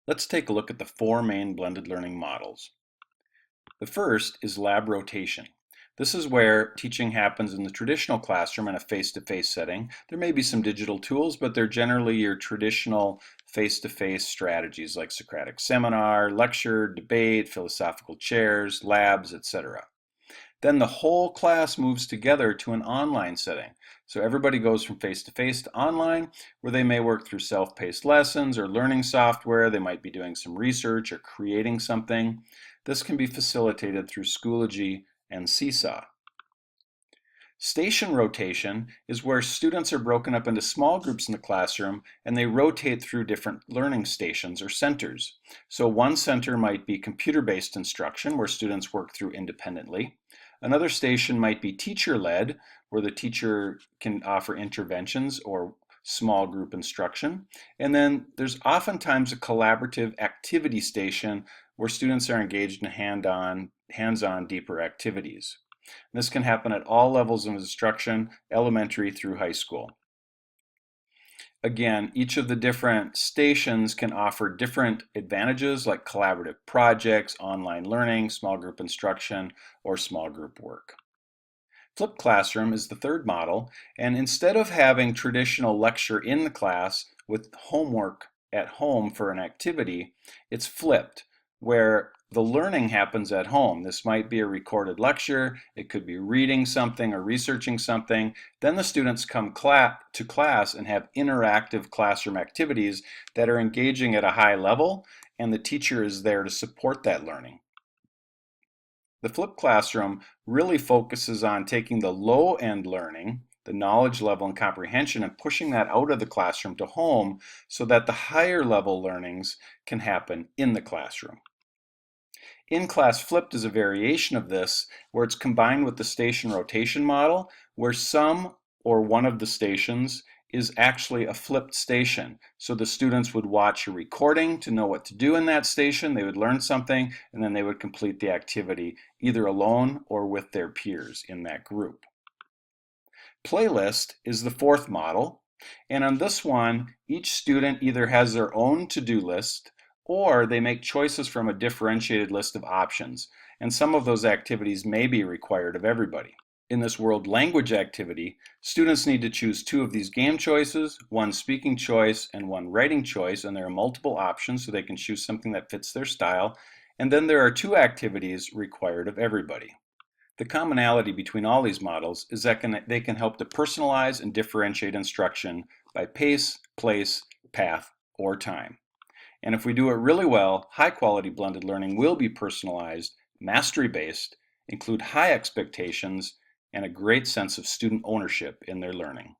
Let's take a look at the four main blended learning models. The first is lab rotation. This is where teaching happens in the traditional classroom in a face-to-face setting. There may be some digital tools, but they're generally your traditional face-to-face strategies like Socratic seminar, lecture, debate, philosophical chairs, labs, etc. Then the whole class moves together to an online setting. So everybody goes from face-to-face to online, where they may work through self-paced lessons or learning software. They might be doing some research or creating something. This can be facilitated through Schoology and Seesaw. Station rotation is where students are broken up into small groups in the classroom and they rotate through different learning stations or centers. So one center might be computer-based instruction where students work through independently. Another station might be teacher-led where the teacher can offer interventions or small group instruction. And then there's oftentimes a collaborative activity station where students are engaged in hands-on deeper activities. This can happen at all levels of instruction, elementary through high school. Again, each of the different stations can offer different advantages like collaborative projects, online learning, small group instruction, or small group work. Flipped classroom is the third model, and instead of having traditional lecture in the class with homework at home for an activity, it's flipped, where the learning happens at home. This might be a recorded lecture, it could be reading something or researching something. Then the students come to class and have interactive classroom activities that are engaging at a high level, and the teacher is there to support that learning. The flipped classroom really focuses on taking the low-end learning, the knowledge level and comprehension, and pushing that out of the classroom to home so that the higher level learnings can happen in the classroom. In-class flipped is a variation of this where it's combined with the station rotation model where some or one of the stations is actually a flipped station. So the students would watch a recording to know what to do in that station, they would learn something, and then they would complete the activity either alone or with their peers in that group. Playlist is the fourth model, and on this one, each student either has their own to-do list or they make choices from a differentiated list of options, and some of those activities may be required of everybody. In this world language activity, students need to choose two of these game choices, one speaking choice and one writing choice, and there are multiple options so they can choose something that fits their style. And then there are two activities required of everybody. The commonality between all these models is that they can help to personalize and differentiate instruction by pace, place, path, or time. And if we do it really well, high-quality blended learning will be personalized, mastery-based, include high expectations, and a great sense of student ownership in their learning.